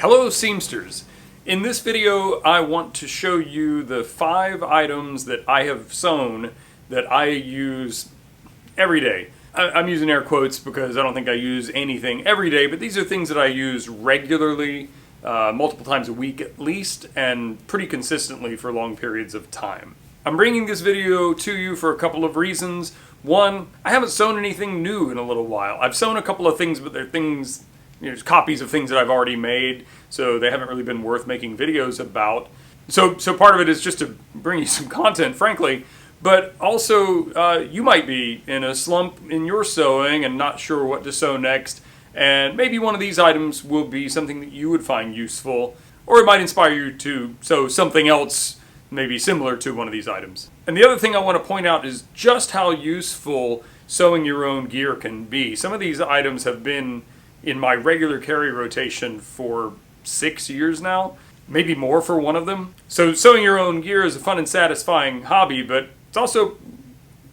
Hello seamsters! In this video I want to show you the 5 items that I have sewn that I use every day. I'm using air quotes because I don't think I use anything every day, but these are things that I use regularly, multiple times a week at least, and pretty consistently for long periods of time. I'm bringing this video to you for a couple of reasons. One, I haven't sewn anything new in a little while. I've sewn a couple of things, but they're things, copies of things that I've already made, so they haven't really been worth making videos about. So part of it is just to bring you some content, frankly, but also you might be in a slump in your sewing and not sure what to sew next, and maybe one of these items will be something that you would find useful, or it might inspire you to sew something else maybe similar to one of these items. And the other thing I want to point out is just how useful sewing your own gear can be. Some of these items have been in my regular carry rotation for 6 years now, maybe more for one of them. So sewing your own gear is a fun and satisfying hobby, but it's also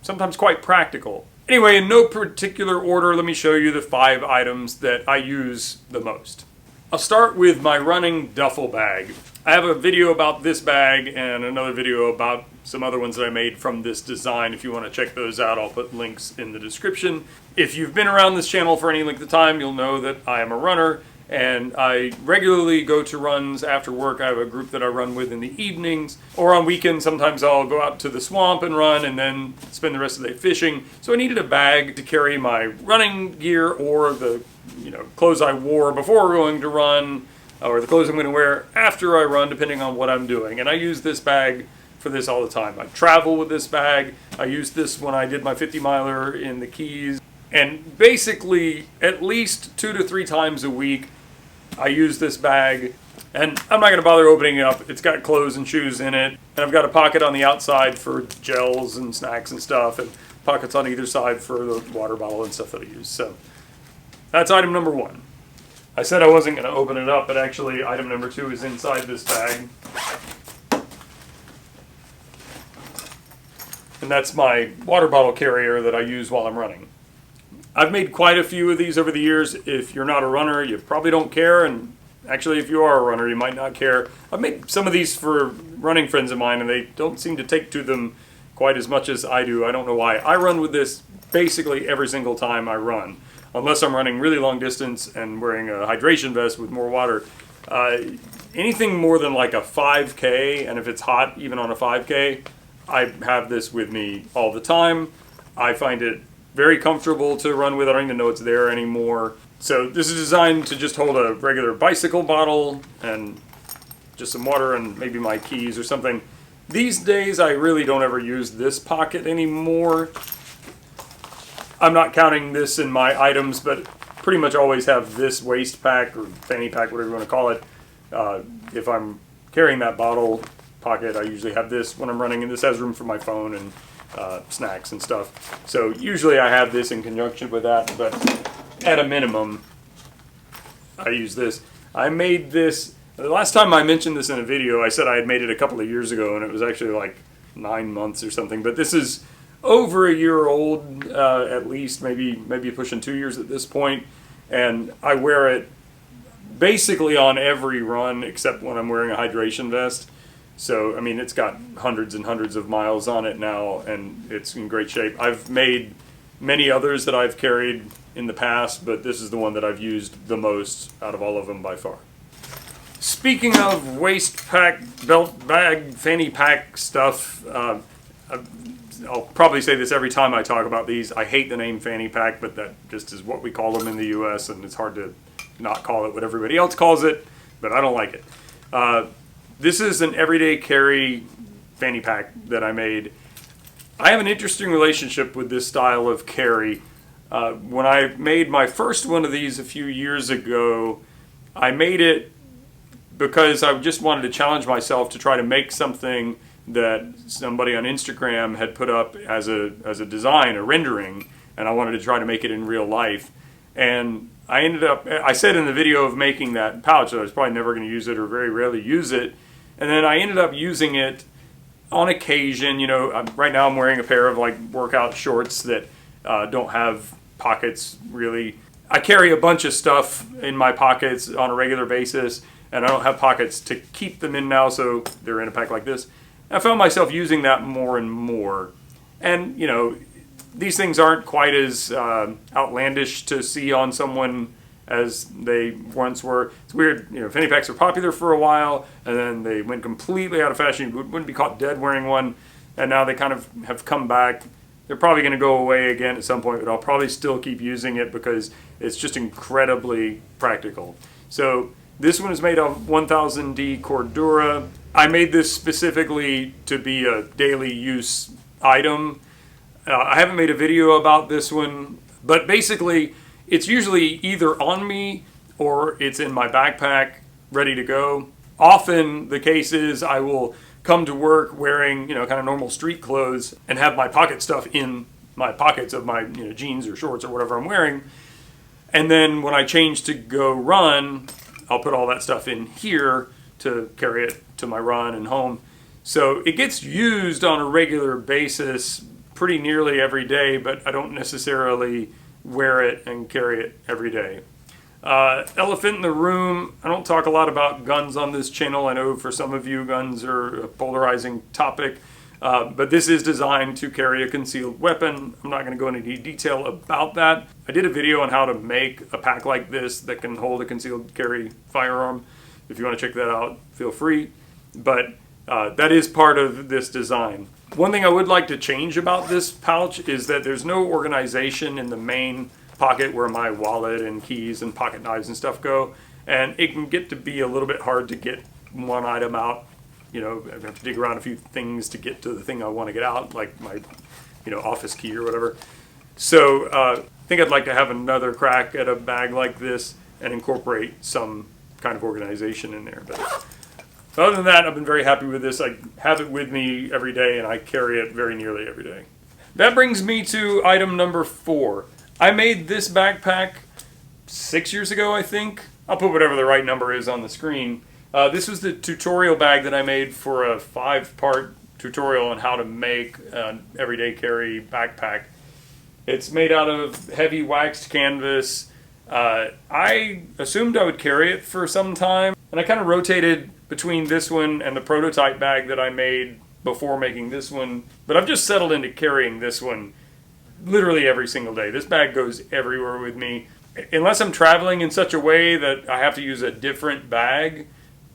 sometimes quite practical. Anyway, in no particular order, let me show you the 5 items that I use the most. I'll start with my running duffel bag. I have a video about this bag and another video about some other ones that I made from this design. If you want to check those out, I'll put links in the description. If you've been around this channel for any length of time, you'll know that I am a runner, and I regularly go to runs after work. I have a group that I run with in the evenings, or on weekends. Sometimes I'll go out to the swamp and run and then spend the rest of the day fishing. So I needed a bag to carry my running gear or the clothes I wore before going to run, or the clothes I'm going to wear after I run, depending on what I'm doing. And I use this bag for this all the time. I travel with this bag. I used this when I did my 50-miler in the Keys. And basically, at least 2 to 3 times a week, I use this bag. And I'm not going to bother opening it up. It's got clothes and shoes in it. And I've got a pocket on the outside for gels and snacks and stuff, and pockets on either side for the water bottle and stuff that I use. So that's item number 1. I said I wasn't going to open it up, but actually item number 2 is inside this bag. And that's my water bottle carrier that I use while I'm running. I've made quite a few of these over the years. If you're not a runner, you probably don't care, and actually if you are a runner, you might not care. I've made some of these for running friends of mine, and they don't seem to take to them quite as much as I do. I don't know why. I run with this basically every single time I run, unless I'm running really long distance and wearing a hydration vest with more water. Anything more than like a 5K, and if it's hot, even on a 5K, I have this with me all the time. I find it very comfortable to run with. I don't even know it's there anymore. So this is designed to just hold a regular bicycle bottle and just some water and maybe my keys or something. These days I really don't ever use this pocket anymore. I'm not counting this in my items, but pretty much always have this waist pack or fanny pack, whatever you want to call it. If I'm carrying that bottle pocket, I usually have this when I'm running, and this has room for my phone and snacks and stuff. So usually I have this in conjunction with that, but at a minimum, I use this. I made this, the last time I mentioned this in a video, I said I had made it a couple of years ago, and it was actually like 9 months or something, but this is over a year old, at least, maybe pushing 2 years at this point, and I wear it basically on every run except when I'm wearing a hydration vest. So, I mean, it's got hundreds and hundreds of miles on it now, and it's in great shape. I've made many others that I've carried in the past, but this is the one that I've used the most out of all of them by far. Speaking of waist pack, belt bag, fanny pack stuff, I'll probably say this every time I talk about these. I hate the name fanny pack, but that just is what we call them in the US, and it's hard to not call it what everybody else calls it, but I don't like it. This is an everyday carry fanny pack that I made. I have an interesting relationship with this style of carry. When I made my first one of these a few years ago, I made it because I just wanted to challenge myself to try to make something that somebody on Instagram had put up as a design, a rendering, and I wanted to try to make it in real life. And I said in the video of making that pouch that I was probably never going to use it or very rarely use it. And then I ended up using it on occasion. Right now I'm wearing a pair of like workout shorts that don't have pockets really. I carry a bunch of stuff in my pockets on a regular basis, and I don't have pockets to keep them in now, so they're in a pack like this. I found myself using that more and more. And, you know, these things aren't quite as outlandish to see on someone as they once were. It's weird, you know, Fanny Packs were popular for a while, and then they went completely out of fashion. You wouldn't be caught dead wearing one, and now they kind of have come back. They're probably going to go away again at some point, but I'll probably still keep using it because it's just incredibly practical. So this one is made of 1000D Cordura. I made this specifically to be a daily use item. I haven't made a video about this one, but basically it's usually either on me or it's in my backpack ready to go. Often the case is I will come to work wearing, you know, kind of normal street clothes and have my pocket stuff in my pockets of my, you know, jeans or shorts or whatever I'm wearing. And then when I change to go run, I'll put all that stuff in here to carry it to my run and home. So it gets used on a regular basis pretty nearly every day, but I don't necessarily wear it and carry it every day. Elephant in the room, I don't talk a lot about guns on this channel. I know for some of you guns are a polarizing topic, but this is designed to carry a concealed weapon. I'm not going to go into any detail about that. I did a video on how to make a pack like this that can hold a concealed carry firearm. If you want to check that out, feel free. But that is part of this design. One thing I would like to change about this pouch is that there's no organization in the main pocket where my wallet and keys and pocket knives and stuff go. And it can get to be a little bit hard to get one item out. You know, I have to dig around a few things to get to the thing I want to get out, like my, you know, office key or whatever. So I think I'd like to have another crack at a bag like this and incorporate some kind of organization in there. But other than that, I've been very happy with this. I have it with me every day, and I carry it very nearly every day. That brings me to item number 4. I made this backpack 6 years ago, I think. I'll put whatever the right number is on the screen. This was the tutorial bag that I made for a 5-part tutorial on how to make an everyday carry backpack. It's made out of heavy waxed canvas. I assumed I would carry it for some time, and I kind of rotated between this one and the prototype bag that I made before making this one. But I've just settled into carrying this one literally every single day. This bag goes everywhere with me. Unless I'm traveling in such a way that I have to use a different bag,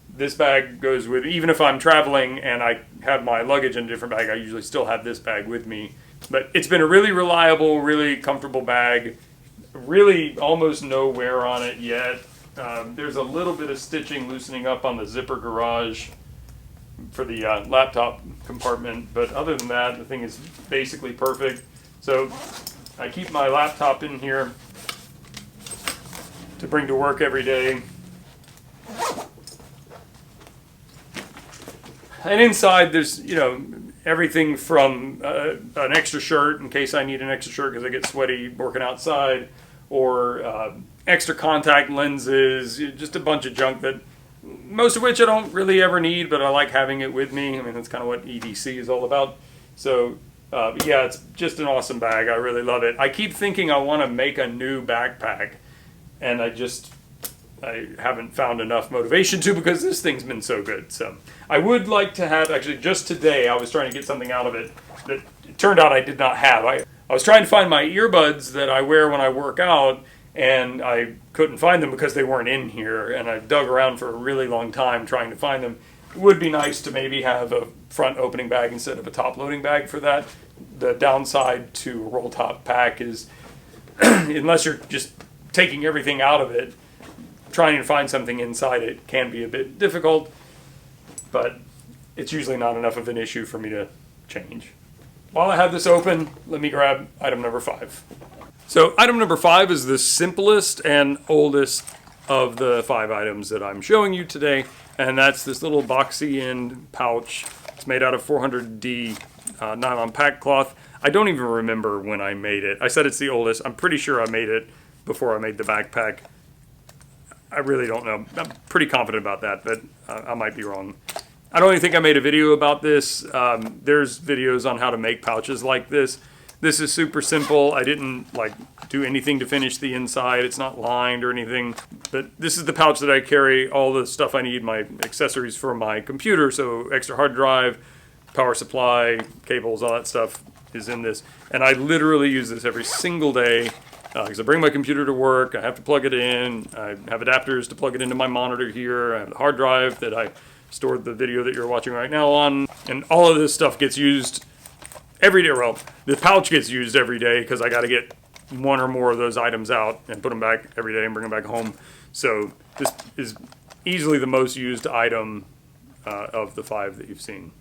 this bag goes with, even if I'm traveling and I have my luggage in a different bag, I usually still have this bag with me. But it's been a really reliable, really comfortable bag. Really almost no wear on it yet. There's a little bit of stitching loosening up on the zipper garage for the laptop compartment, but other than that, the thing is basically perfect. So I keep my laptop in here to bring to work every day. And inside there's, you know, everything from an extra shirt in case I need an extra shirt because I get sweaty working outside, or extra contact lenses, just a bunch of junk that most of which I don't really ever need, but I like having it with me. I mean, that's kind of what EDC is all about. So yeah, it's just an awesome bag. I really love it. I keep thinking I want to make a new backpack, and I haven't found enough motivation to, because this thing's been so good. So I would like to have, actually just today I was trying to get something out of it that it turned out I did not have. I was trying to find my earbuds that I wear when I work out, and I couldn't find them because they weren't in here, and I dug around for a really long time trying to find them. It would be nice to maybe have a front opening bag instead of a top loading bag for that. The downside to a roll top pack is unless you're just taking everything out of it, trying to find something inside it can be a bit difficult, but it's usually not enough of an issue for me to change. While I have this open, let me grab item number 5. So item number 5 is the simplest and oldest of the 5 items that I'm showing you today, and that's this little boxy end pouch. It's made out of 400D nylon pack cloth. I don't even remember when I made it. I said it's the oldest. I'm pretty sure I made it before I made the backpack. I really don't know. I'm pretty confident about that, but I might be wrong. I don't even think I made a video about this. There's videos on how to make pouches like this, This is super simple. I didn't like do anything to finish the inside. It's not lined or anything. But this is the pouch that I carry all the stuff I need, my accessories for my computer. So extra hard drive, power supply, cables, all that stuff is in this. And I literally use this every single day because I bring my computer to work. I have to plug it in. I have adapters to plug it into my monitor here. I have the hard drive that I stored the video that you're watching right now on. And all of this stuff gets used every day. Well, the pouch gets used every day because I got to get one or more of those items out and put them back every day and bring them back home. So this is easily the most used item of the 5 that you've seen.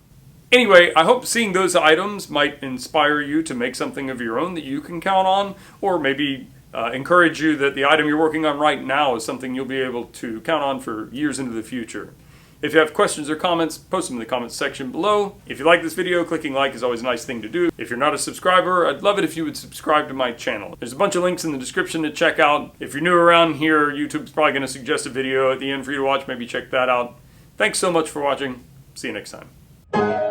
Anyway, I hope seeing those items might inspire you to make something of your own that you can count on, or maybe encourage you that the item you're working on right now is something you'll be able to count on for years into the future. If you have questions or comments, post them in the comments section below. If you like this video, clicking like is always a nice thing to do. If you're not a subscriber, I'd love it if you would subscribe to my channel. There's a bunch of links in the description to check out. If you're new around here, YouTube's probably going to suggest a video at the end for you to watch. Maybe check that out. Thanks so much for watching. See you next time.